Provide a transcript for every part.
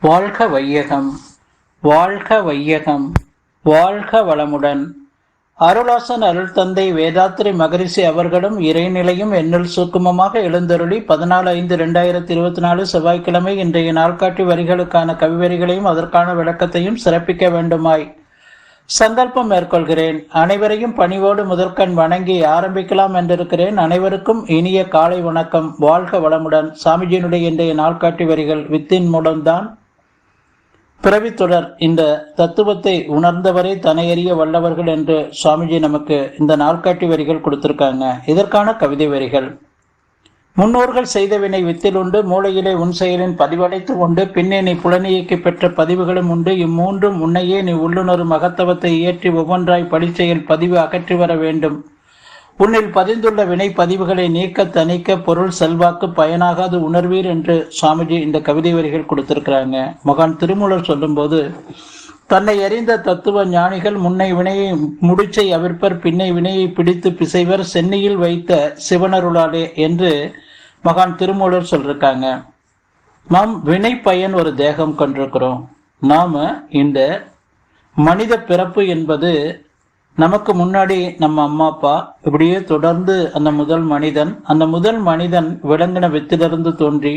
வாழ்க வையகம், வாழ்க வையகம், வாழ்க வளமுடன். அருளாசன் அருள் தந்தை வேதாத்திரி மகரிஷி அவர்களும் இறைநிலையும் என்னுள் சூக்குமமாக எழுந்தருளி 14/5/2024 செவ்வாய்க்கிழமை இன்றைய நாள்காட்டி வரிகளுக்கான கவிவரிகளையும் அதற்கான விளக்கத்தையும் சிறப்பிக்க வேண்டுமாய் சங்கல்பம் மேற்கொள்கிறேன். அனைவரையும் பணிவோடு முதற்கண் வணங்கி ஆரம்பிக்கலாம் என்றிருக்கிறேன். அனைவருக்கும் இனிய காலை வணக்கம். வாழ்க வளமுடன். சாமிஜியினுடைய இன்றைய நாள்காட்டி வரிகள் வித்தின் மூலம்தான் பிறவித்தொடர். இந்த தத்துவத்தை உணர்ந்தவரை தனையறிய வல்லவர்கள் என்று சுவாமிஜி நமக்கு இந்த நாள்காட்டி வரிகள் கொடுத்திருக்காங்க. இதற்கான கவிதை வரிகள்: முன்னோர்கள் செய்த வினை வித்தில் உண்டு, மூளையிலே உன் செயலின் பதிவடைத்து உண்டு, பின்னே நீ புலனியக்கி பெற்ற பதிவுகளும் உண்டு. இம்மூன்றும் முன்னையே நீ உள்ளுணரும் மகத்தவத்தை இயற்றி ஒவ்வொன்றாய் படிச்செயல் பதிவு அகற்றி வர வேண்டும். உன்னில் பதிந்துள்ள வினை பதிவுகளை நீக்க தணிக்க பொருள் செல்வாக்கு பயனாகாது உணர்வீர் என்று சுவாமிஜி இந்த கவிதை வரிகள் கொடுத்திருக்கிறாங்க. மகான் திருமூலர் சொல்லும்போது, தன்னை அறிந்த தத்துவ ஞானிகள் முன்னை வினையை முடிச்சை அவிர்ப்பர், பின்னை வினையை பிடித்து பிசைவர், சென்னையில் வைத்த சிவனருளாலே என்று மகான் திருமூலர் சொல்லிருக்காங்க. நாம் வினை பயன் ஒரு தேகம் கொண்டிருக்கிறோம். நாம இந்த மனித பிறப்பு என்பது நமக்கு முன்னாடி நம்ம அம்மா அப்பா இப்படியே தொடர்ந்து அந்த முதல் மனிதன் விலங்கின வித்திலிருந்து தோன்றி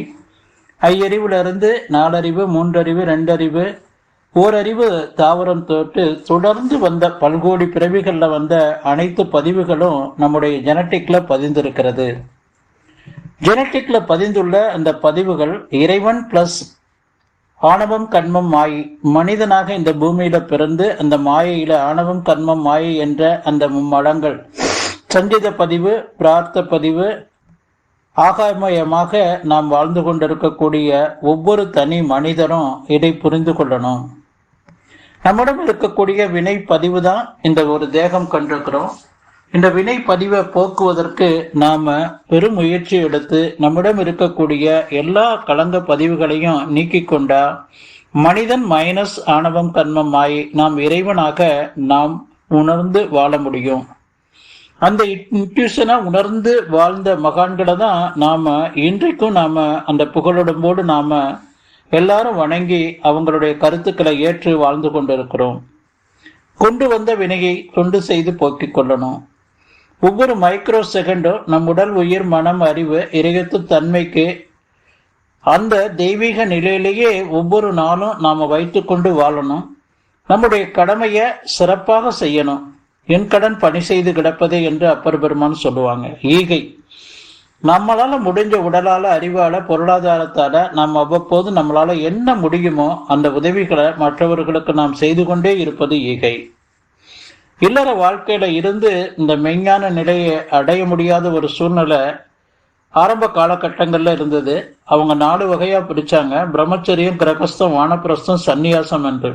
ஐயறிவிலிருந்து 4 அறிவு, 3 அறிவு, 2 அறிவு, ஓரறிவு தாவரம் தொட்டு தொடர்ந்து வந்த பல்கோடி பிறவிகள்ல வந்த அனைத்து பதிவுகளும் நம்முடைய ஜெனட்டிக்ல பதிந்திருக்கிறது. ஜெனட்டிக்ல பதிந்துள்ள அந்த பதிவுகள் இறைவன் பிளஸ் ஆணவம் கண்மம் மாயை. மனிதனாக இந்த பூமியில பிறந்து அந்த மாயையில ஆணவம் கண்மம் மாயை என்ற அந்த மும்மலங்கள் சஞ்சித பதிவு, பிரார்த்த பதிவு, ஆகாயமயமாக நாம் வாழ்ந்து கொண்டிருக்கக்கூடிய ஒவ்வொரு தனி மனிதரும் இதை புரிந்து கொள்ளணும். நம்மிடம் இருக்கக்கூடிய வினை பதிவு தான் இந்த ஒரு தேகம் கொண்டிருக்கிறோம். இந்த வினை பதிவை போக்குவதற்கு நாம பெரும் முயற்சி எடுத்து நம்மிடம் இருக்கக்கூடிய எல்லா கலங்க பதிவுகளையும் நீக்கி கொண்டா மனிதன் மைனஸ் ஆணவம் கர்மம் மாயை நாம் இறைவனாக நாம் உணர்ந்து வாழ முடியும். அந்த இன்ட்யூஷனை உணர்ந்து வாழ்ந்த மகான்களை தான் நாம இன்றைக்கும் அந்த புகழுடம்போடு நாம எல்லாரும் வணங்கி அவங்களுடைய கருத்துக்களை ஏற்று வாழ்ந்து கொண்டிருக்கிறோம். கொண்டு வந்த வினையை தொண்டு செய்து போக்கிக் கொள்ளணும். ஒவ்வொரு மைக்ரோ செகண்டும் நம் உடல், உயிர், மனம், அறிவு, இறையத்து தன்மைக்கு அந்த தெய்வீக நிலையிலேயே ஒவ்வொரு நாளும் நாம வைத்துக்கொண்டு வாழணும். நம்முடைய கடமையை சிறப்பாக செய்யணும். என் கடன் பணி செய்து கிடப்பதே என்று அப்பர் பெருமான் சொல்லுவாங்க. ஈகை நம்மளால முடிஞ்ச உடலால, அறிவால, பொருளாதாரத்தால நாம் அவ்வப்போது நம்மளால என்ன முடியுமோ அந்த உதவிகளை மற்றவர்களுக்கு நாம் செய்து கொண்டே இருப்பது ஈகை. இல்லற வாழ்க்கையில இருந்து இந்த மெய்ஞான நிலையை அடைய முடியாத ஒரு சூழ்நிலை ஆரம்ப காலகட்டங்கள்ல இருந்தது. அவங்க 4 வகையா பிரிச்சாங்க: பிரம்மச்சரியம், கிரகஸ்தம், வானப்பிரஸ்தம், சந்நியாசம் என்று.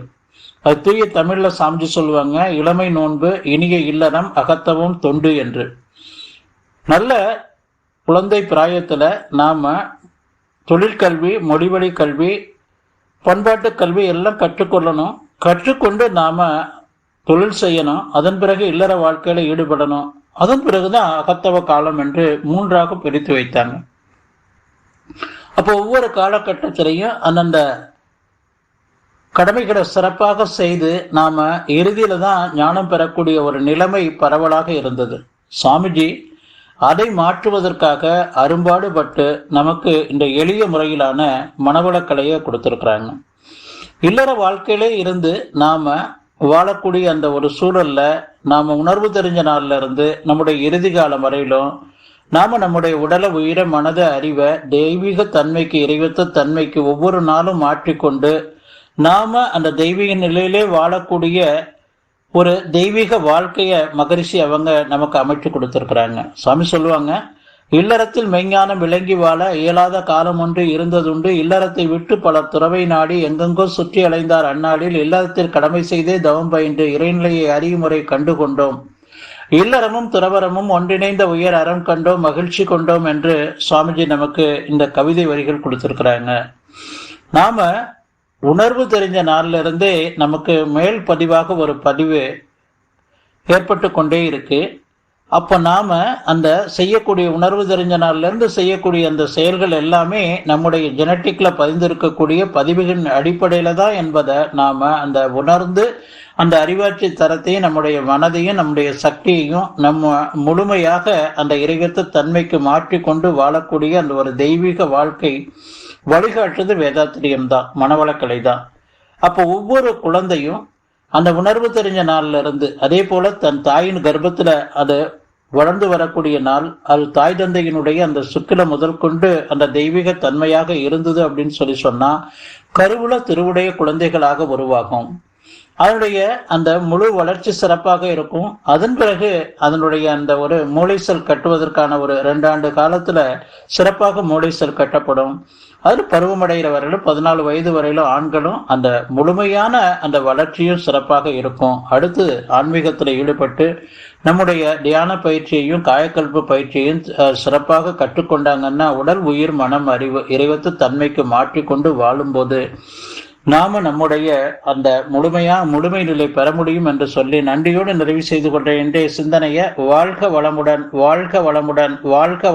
அது தூய தமிழ்ல சாமிஜி சொல்லுவாங்க: இளமை நோன்பு, இனிய இல்லறம், அகத்தவம், தொண்டு என்று. நல்ல குழந்தை பிராயத்துல நாம தொழிற்கல்வி, மொழிவழி கல்வி, பண்பாட்டு கல்வி எல்லாம் கற்றுக்கொள்ளணும். கற்றுக்கொண்டு நாம தொழில் செய்யணும். அதன் பிறகு இல்லற வாழ்க்கையில ஈடுபடணும். அதன் பிறகுதான் அகத்தவ காலம் என்று 3ஆக பிரித்து வைத்தாங்க. அப்போ ஒவ்வொரு காலகட்டத்திலையும் அந்தந்த கடமைகளை சிறப்பாக செய்து நாம இறுதியில தான் ஞானம் பெறக்கூடிய ஒரு நிலைமை பரவலாக இருந்தது. சாமிஜி அதை மாற்றுவதற்காக அரும்பாடுபட்டு நமக்கு இந்த எளிய முறையிலான மனவளக்கலையை கொடுத்திருக்கிறாங்க. இல்லற வாழ்க்கையிலே இருந்து நாம வாழக்கூடிய அந்த ஒரு சூழல்ல நாம உணர்வு தெரிஞ்ச நாள்ல இருந்து நம்முடைய இறுதி காலம் வரையிலும் நாம நம்முடைய உடலை, உயிரை, மனதை, அறிவை தெய்வீக தன்மைக்கு, இறைவத்த தன்மைக்கு ஒவ்வொரு நாளும் மாற்றிக்கொண்டு நாம அந்த தெய்வீக நிலையிலே வாழக்கூடிய ஒரு தெய்வீக வாழ்க்கைய மகரிஷி அவங்க நமக்கு அமைச்சு கொடுத்திருக்கிறாங்க. சாமி சொல்லுவாங்க, இல்லறத்தில் மெய்ஞானம் விளங்கி வாழ இயலாத காலம் ஒன்று இருந்ததுண்டு. இல்லறத்தை விட்டு பலர் துறவை நாடி எங்கெங்கோ சுற்றி அலைந்தார் அந்நாளில். இல்லறத்தில் கடமை செய்தே தவம் பயின்று இறைநிலையை அறியும் முறை கண்டு கொண்டோம். இல்லறமும் துறவரமும் ஒன்றிணைந்த உயர் அறம் கண்டோம், மகிழ்ச்சி கொண்டோம் என்று சுவாமிஜி நமக்கு இந்த கவிதை வரிகள் கொடுத்திருக்கிறாங்க. நாம உணர்வு தெரிஞ்ச நாள்ல இருந்தே நமக்கு மேல் பதிவாக ஒரு பதிவு ஏற்பட்டு கொண்டே இருக்கு. அப்ப நாம அந்த செய்யக்கூடிய உணர்வு தெரிஞ்ச நாள்ல இருந்து செய்யக்கூடிய அந்த செயல்கள் எல்லாமே நம்முடைய ஜெனட்டிக்ல பதிந்திருக்கக்கூடிய பதிவுகளின் அடிப்படையில தான் என்பதை நாம அந்த உணர்ந்து அந்த அறிவாட்சி தரத்தையும் நம்முடைய மனதையும் நம்முடைய சக்தியையும் நம்ம முழுமையாக அந்த இறைவத்த தன்மைக்கு மாற்றிக்கொண்டு வாழக்கூடிய அந்த ஒரு தெய்வீக வாழ்க்கை வழிகாட்டுறது வேதாத்திரியம் தான், மனவளக்கலை தான். அப்போ ஒவ்வொரு குழந்தையும் அந்த உணர்வு தெரிஞ்ச நாள்ல இருந்து, அதே போல தன் தாயின் கர்ப்பத்துல அது வளர்ந்து வரக்கூடிய நாள், அது தாய் தந்தையினுடைய அந்த சுக்கில முதல் கொண்டு அந்த தெய்வீக தன்மையாக இருந்தது அப்படின்னு சொன்னா கருவுல திருவுடைய குழந்தைகளாக உருவாகும். அதனுடைய அந்த முழு வளர்ச்சி சிறப்பாக இருக்கும். அதன் பிறகு அதனுடைய அந்த ஒரு மூளை செல் கட்டுவதற்கான ஒரு 2 ஆண்டு காலத்துல சிறப்பாக மூளை செல் கட்டப்படும். அது பருவமடைகிற வரையிலும் 14 வயது வரையிலும் ஆண்களும் அந்த முழுமையான அந்த வளர்ச்சியும் சிறப்பாக இருக்கும். அடுத்து ஆன்மீகத்தில் ஈடுபட்டு நம்முடைய தியான பயிற்சியையும் காயக்கல்ப பயிற்சியையும் சிறப்பாக கற்றுக்கொண்டாங்கன்னா உடல் உயிர் மனம் அறிவு இறைவத்து தன்மைக்கு மாற்றிக்கொண்டு வாழும்போது நாம நம்முடைய அந்த முழுமை நிலை பெற முடியும் என்று சொல்லி நன்றியோடு நிறைவு செய்து கொண்ட இன்றைய சிந்தனையை வாழ்க வளமுடன், வாழ்க வளமுடன், வாழ்க